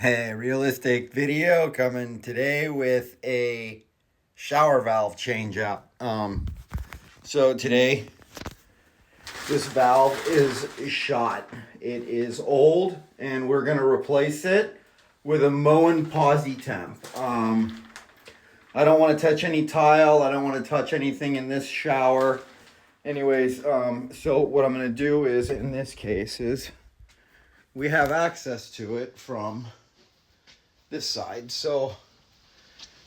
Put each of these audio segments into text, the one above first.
Hey, realistic video coming today with a shower valve change up. So today this valve is shot. It is old and we're gonna replace it with a Moen Posi-Temp. I don't want to touch any tile. I don't want to touch anything in this shower. Anyways, so what I'm gonna do is, in this case, is we have access to it from this side. So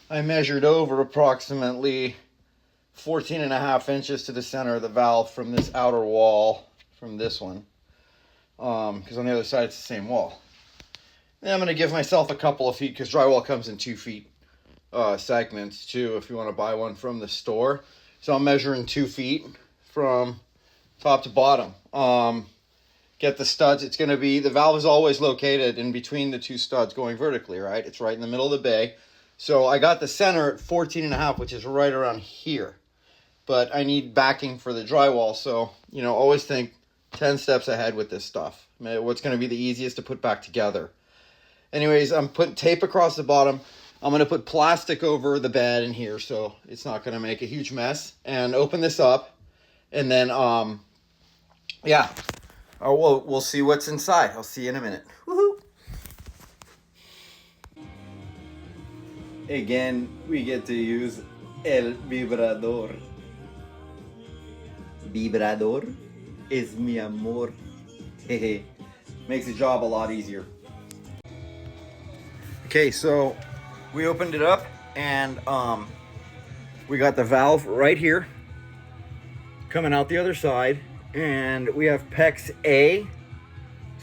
I measured over approximately 14 and a half inches to the center of the valve from this outer wall, from this one, because on the other side it's the same wall. Then I'm going to give myself a couple of feet, because drywall comes in 2 feet segments too, if you want to buy one from the store. So I'm measuring 2 feet from top to bottom. Get the studs. It's going to be, the valve is always located in between the two studs going vertically, right? It's right in the middle of the bay. So I got the center at 14 and a half, which is right around here. But I need backing for the drywall. So, you know, always think 10 steps ahead with this stuff. What's going to be the easiest to put back together. Anyways, I'm putting tape across the bottom. I'm going to put plastic over the bed in here so it's not going to make a huge mess. And open this up. And then, yeah. Oh, we'll see what's inside. I'll see you in a minute. Woohoo! Again, we get to use el vibrador. Vibrador es mi amor. Makes the job a lot easier. Okay, so we opened it up and we got the valve right here coming out the other side. And we have PEX A.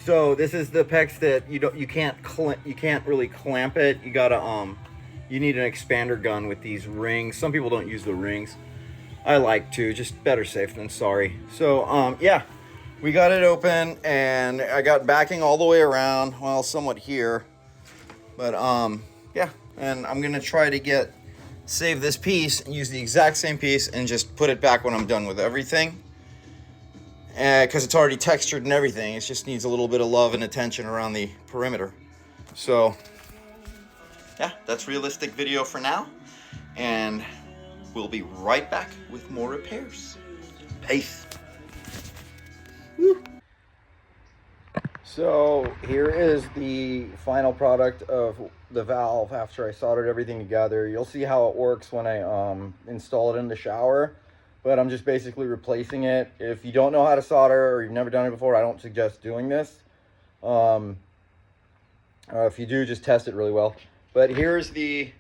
So this is the PEX that you can't really clamp it. You gotta you need an expander gun with these rings. Some people don't use the rings. I like to, just better safe than sorry. So yeah, we got it open and I got backing all the way around. Well, somewhat here, but yeah. And I'm gonna try to save this piece and use the exact same piece and just put it back when I'm done with everything. Because it's already textured and everything. It just needs a little bit of love and attention around the perimeter. So, yeah, that's realistic video for now. And we'll be right back with more repairs. Peace. Woo. So, here is the final product of the valve after I soldered everything together. You'll see how it works when I install it in the shower. But I'm just basically replacing it. If you don't know how to solder or you've never done it before, I don't suggest doing this. If you do, just test it really well. But here's the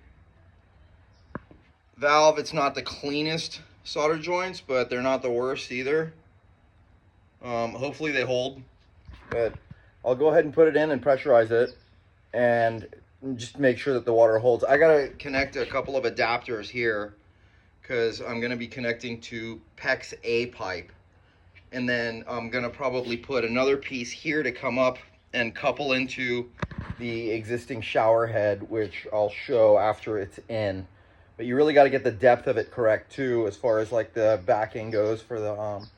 valve. It's not the cleanest solder joints, but they're not the worst either. Hopefully they hold. But I'll go ahead and put it in and pressurize it and just make sure that the water holds. I gotta connect a couple of adapters here, because I'm going to be connecting to PEX A pipe. And then I'm going to probably put another piece here to come up and couple into the existing shower head, which I'll show after it's in. But you really got to get the depth of it correct too, as far as like the backing goes for the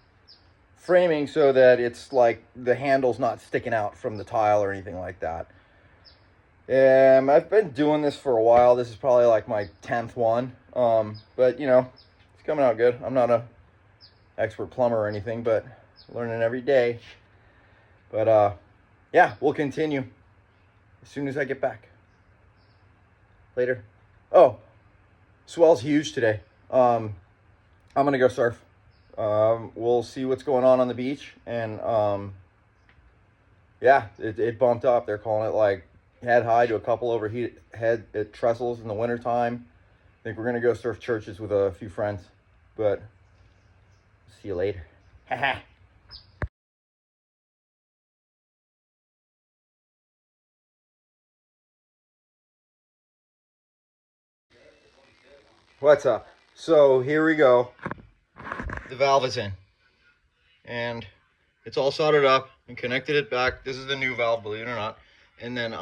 framing, so that it's like the handle's not sticking out from the tile or anything like that. I've been doing this for a while. This is probably like my 10th one. But you know, it's coming out good. I'm not a expert plumber or anything, but learning every day. But yeah, we'll continue as soon as I get back. Later. Oh, swell's huge today. I'm gonna go surf. We'll see what's going on the beach, and yeah, it bumped up. They're calling it like head high to a couple overheat head trestles in the wintertime. I think we're going to go surf churches with a few friends, but see you later. Haha. What's up? So here we go. The valve is in. And it's all soldered up and connected it back. This is the new valve, believe it or not. And then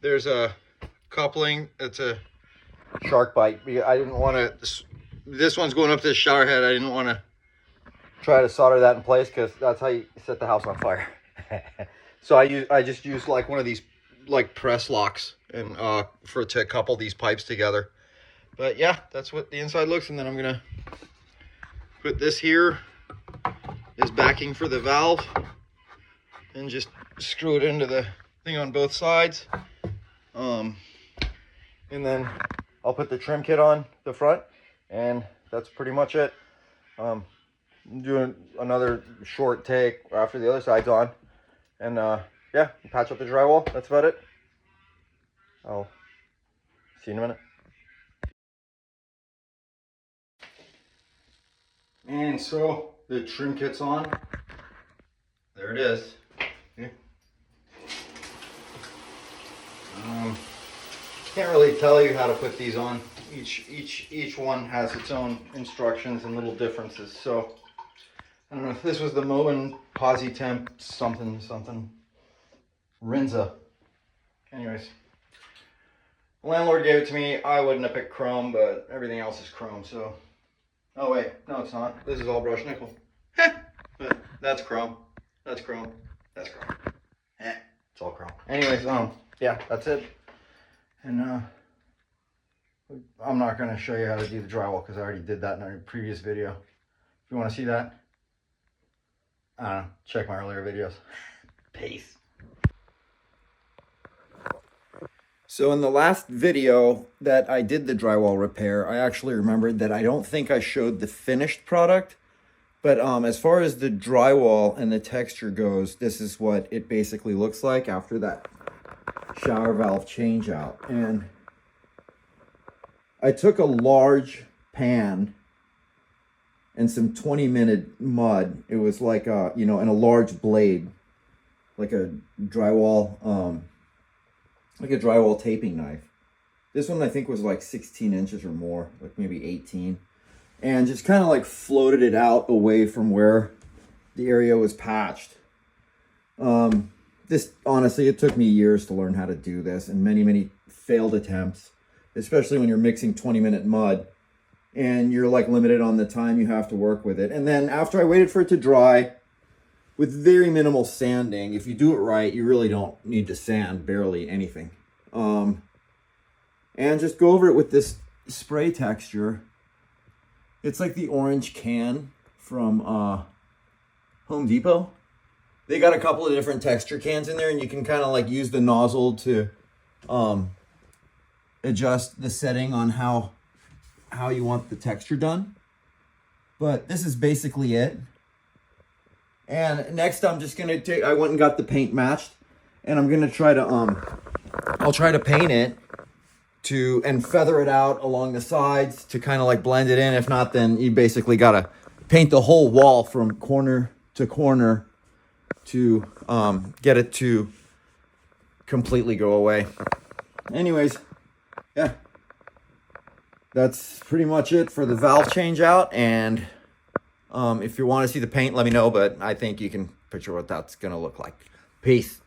there's a coupling. It's a shark bite. I didn't want to, this one's going up to the shower head. I didn't want to try to solder that in place, because that's how you set the house on fire. So I just used like one of these like press locks and to couple these pipes together. But yeah, that's what the inside looks. And then I'm gonna put this here as backing for the valve and just screw it into the thing on both sides. And then I'll put the trim kit on the front, and that's pretty much it. Doing another short take after the other side's on, and yeah, patch up the drywall. That's about it. I'll see you in a minute. And so the trim kit's on. There it is. Okay. Can't really tell you how to put these on. Each one has its own instructions and little differences. So I don't know if this was the Moen PosiTemp something Rinza. Anyways, the landlord gave it to me. I wouldn't have picked chrome, but everything else is chrome. So, oh wait, no, it's not. This is all brushed nickel. But that's chrome. That's chrome. That's chrome. It's all chrome. Anyways, yeah, that's it. And I'm not going to show you how to do the drywall because I already did that in a previous video. If you want to see that, I don't know, check my earlier videos. Peace. So in the last video that I did the drywall repair, I actually remembered that I don't think I showed the finished product. But as far as the drywall and the texture goes, this is what it basically looks like after that shower valve change out. And I took a large pan and some 20-minute mud. It was like you know, and a large blade, like a drywall taping knife. This one I think was like 16 inches or more, like maybe 18. And just kind of like floated it out away from where the area was patched. This, honestly, it took me years to learn how to do this, and many failed attempts, especially when you're mixing 20-minute mud and you're like limited on the time you have to work with it. And then after I waited for it to dry with very minimal sanding, if you do it right, you really don't need to sand barely anything. And just go over it with this spray texture. It's like the orange can from Home Depot. They got a couple of different texture cans in there, and you can kind of like use the nozzle to adjust the setting on how you want the texture done. But this is basically it. And next I'm just gonna take, I went and got the paint matched, and I'm gonna try to I'll try to paint it and feather it out along the sides to kind of like blend it in. If not, then you basically gotta paint the whole wall from corner to corner to get it to completely go away. Anyways, yeah, that's pretty much it for the valve change out. And if you want to see the paint, let me know, but I think you can picture what that's gonna look like. Peace.